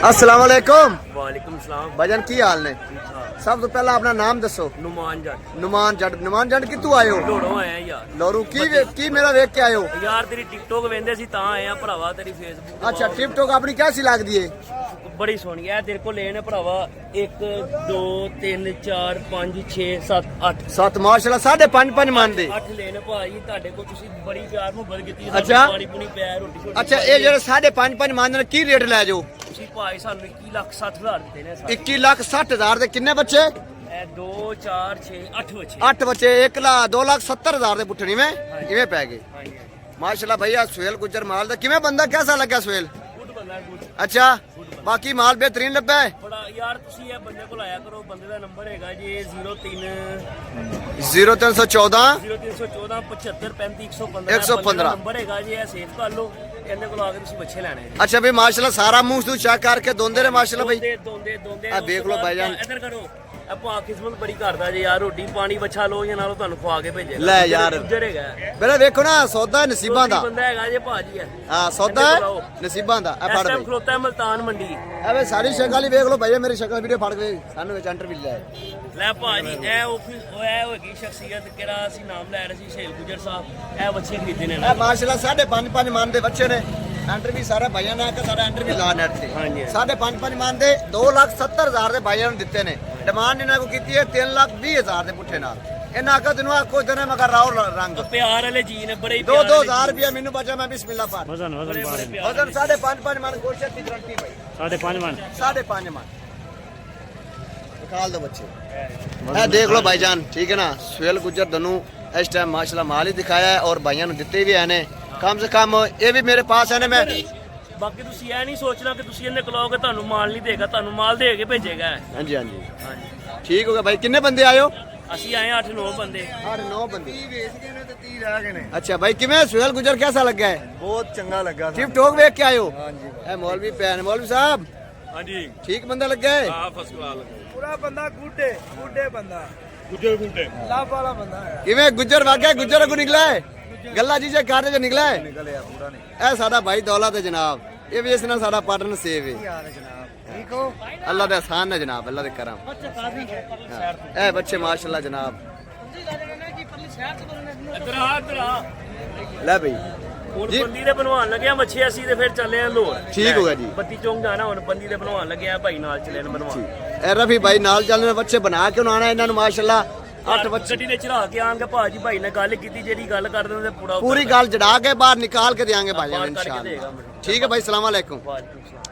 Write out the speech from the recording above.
अस्सलाम वालेकुम। वालेकुम सलाम। भाईजान की हाल ने? सब तो पहला अपना नाम दसो। नुमान जट। नुमान जट कितों आए हो? लोड़ो आए हैं यार। लोरू की मेरा वेख के आए हो? यार तेरी टिकटॉक वेंदे सी तां आए हैं भरावा, तेरी फेसबुक अच्छा टिकटॉक अपनी कैसी लगदी है? बड़ी सोहनी है तेरे को लेने भरावा। 1 2 3 4 5 6 7 8 7 माशाल्लाह 5.5 मान दे। 8 लेने भाई ਤੁਹਾਡੇ ਕੋਲ ਤੁਸੀਂ ਬੜੀ ਪਿਆਰ ਮੁਹੱਬਤ ਕੀਤੀ। ਅੱਛਾ। ਪਾਣੀ ਪੂਣੀ ਪਿਆ ਰੋਟੀ ਛੋਟੀ। अच्छा ये जेड़े 5.5 मान दे की रेट ले जाओ? ਤੁਸੀਂ ਭਾਈ ਸਾਨੂੰ 21,60,000 ਦਿੱਤੇ ਨੇ ਸਾਰੇ। 21,60,000 ਦੇ किन्ने बच्चे? 2 4 6 8 ਬੱਚੇ। 8 बच्चे 1,02,70,000 ਦੇ ਪੁੱਠਣੀ में इवें पै गए। ਹਾਂਜੀ माशाल्लाह भैया सुहेल गुजर माल दा किवें बंदा कैसा लगा सुहेल? ਗੁੱਡ ਬੰਦਾ ਗੁੱਡ। अच्छा बाकी माल बेहतरीन लब्बा है। ਬੜਾ ਯਾਰ ਤੁਸੀਂ ਇਹ ਬੰਦੇ ਕੋਲ ਆਇਆ ਕਰੋ। ਬੰਦੇ ਦਾ ਨੰਬਰ ਹੈਗਾ ਜੀ 0314 0314 0314 75 35 115 115 ਨੰਬਰ ਹੈਗਾ ਜੀ। ਇਹ ਸੇਵ ਕਰ ਲਓ। ਇਹਦੇ ਕੋਲ ਆ ਕੇ ਤੁਸੀਂ ਬੱਚੇ ਲੈਣੇ ਜੀ। अच्छा भाई माशाल्लाह सारा मुंह तू चेक करके दोंदे रे माशाल्लाह भाई। ਦੋਂਦੇ ਆ ਦੇਖ ਲਓ ਭਾਈਜਾਨ। ਇੱਧਰ ਕਰੋ। ਆਪਾਂ ਕਿਸਮਤ ਬੜੀ ਕਰਦਾ ਜੀ ਯਾਰ। ਰੋਟੀ ਪਾਣੀ ਬੱਚਾ ਲੋ ਜਾਂ ਨਾਲੋਂ ਤੁਹਾਨੂੰ ਖਵਾ ਕੇ ਭੇਜੇ ਲੈ ਯਾਰ। ਗੁੱਜਰ ਹੈਗਾ मेरा देखो ना सौदा है नसीबां दा। ਬੰਦਾ ਹੈਗਾ ਜੀ ਭਾਜੀ ਹੈ। हां सौदा है नसीबां दा। ए ਇਸ फड़ ਟਾਈਮ भाई ਖਲੋਤਾ ਹੈ ਮਲਤਾਨ ਮੰਡੀ। अबे सारी शक्ल ही देख लो भैया मेरी शक्ल वीडियो फाड़ के सानू विच एंटर भी ले। ਲੈ ਭਾਜੀ ਇਹ ਹੋਏਗੀ ਸ਼ਖਸੀਅਤ ਕਿਹੜਾ ਅਸੀਂ ਨਾਮ ਲੈ ਰਹੇ ਸੀ ਸ਼ੇਲ ਗੁਜਰ ਸਾਹਿਬ। ਇਹ ਬੱਚੇ ਖਰੀਦੇ ਨੇ ए माशाल्लाह 5.5 मान दे बच्चे ने एंटर भी सारा भाइयों ने सारा एंटर भी ला नेट से। हाँ जी। 5.5 मान दे 2,70,000 दे भाइयों ने दिते ने। डिमांड इन्हां को कीती है 3,20,000 दे पुੱਠੇ ਨਾਲ। इन्हां आखा तैनूं आखो जने मगर राव रंग ਪਿਆਰ ਵਾਲੇ ਜੀ ਨੇ बड़े 2,000 रुपया मेनू बचा मैं बिस्मिल्लाह पढ़। वजन वजन बारे में वजन 5.5 मान गोश्त की गारंटी भाई 5.5 मन 5.5 मान निकाल दो बच्चे। है देख लो भाईजान ठीक है ना। सुहेल गुजर दोनों इस टाइम माशाल्लाह माल ही दिखाया है और भाइयों ने दिते भी है ने। कम से कम ये भी मेरे पास है ने। मैं ਬਾਕੀ ਤੁਸੀਂ ਇਹ ਨਹੀਂ ਸੋਚਣਾ ਕਿ ਤੁਸੀਂ ਇਹਨੇ ਕਲੋਗੇ ਤੁਹਾਨੂੰ ਮਾਲ ਨਹੀਂ ਦੇਗਾ। ਤੁਹਾਨੂੰ ਮਾਲ ਦੇ ਕੇ ਭੇਜੇਗਾ। हाँ जी हाँ जी ਹਾਂਜੀ ठीक हो गया भाई। किन्ने बंदे आए हो? ਅਸੀਂ ਆਏ 8-9 ਬੰਦੇ। 8-9 बंदे। 30 ਵੇਚ ਗਏ ਨੇ ਤੇ 30 ਰਹਿ ਗਏ ਨੇ। अच्छा भाई किवें सुहेल गुजर कैसा लगा है? ਬਹੁਤ ਚੰਗਾ ਲੱਗਾ टिप टॉक देख के आए हो? ਹਾਂਜੀ ए मौलवी पैन मौलवी साहब ਹਾਂਜੀ ठीक बंदा लगा है? ਆ ਫਸਟ ਕਲਾਸ ਪੂਰਾ ਬੰਦਾ ਗੁੱਡੇ ਬੰਦਾ ਗੁੱਜਰ ਗੁੱਡੇ ਲਾਭ ਵਾਲਾ ਬੰਦਾ ਹੈ। किवें गुजर वाकई गुजर को निकला है गल्ला जी जे कार जो निकला है। ਨਿਕਲਿਆ ਪੂਰਾ नहीं। ए साडा भाई दौलत है जनाब। ये भी इसने साडा पार्टनर सेव है। ਕੀ ਹਾਲ ਹੈ ਜਨਾਬ? ਠੀਕ ਹੋ? अल्लाह दे एहसान है जनाब अल्लाह दे करम। हाँ। ए बच्चे माशाल्लाह जनाब। ਇੱਧਰ ਆ ਇੱਧਰ ਆ। ले भाई ਹੁਣ ਜੀ। ਬੰਦੀ ਦੇ ਬਣਵਾਉਣ ਲੱਗਿਆ ਮੱਛੀ। ਅਸੀਂ ਤੇ ਫਿਰ ਚੱਲੇ ਆ ਲੋਰ। ठीक हो गया जी। ਬੱਤੀ ਚੌਂਕ ਜਾਣਾ। ਹੁਣ ਬੰਦੀ ਦੇ ਬਣਵਾਉਣ ਲੱਗਿਆ ਭਾਈ ਨਾਲ ਚਲੇ ਨੇ ਬਣਵਾਉਣ। ए रफी भाई नाल चलने बच्चे बना के आना इन्हां नु माशाल्लाह 8 बच्चे ਗੱਡੀ ਨੇ ਚੜਾ ਕੇ ਆਣਗੇ ਭਾਜੀ। ਭਾਈ ਨਾਲ ਗੱਲ ਕੀਤੀ ਜਿਹੜੀ ਗੱਲ ਕਰਦੇ ਨੇ ਪੂਰਾ पूरी गाल जड़ा के बाहर निकाल के देंगे भाई बाहर करके इंशाल्लाह। देगा मुझे। ठीक है भाई सलाम अलैकुम। वालेकुम सलाम।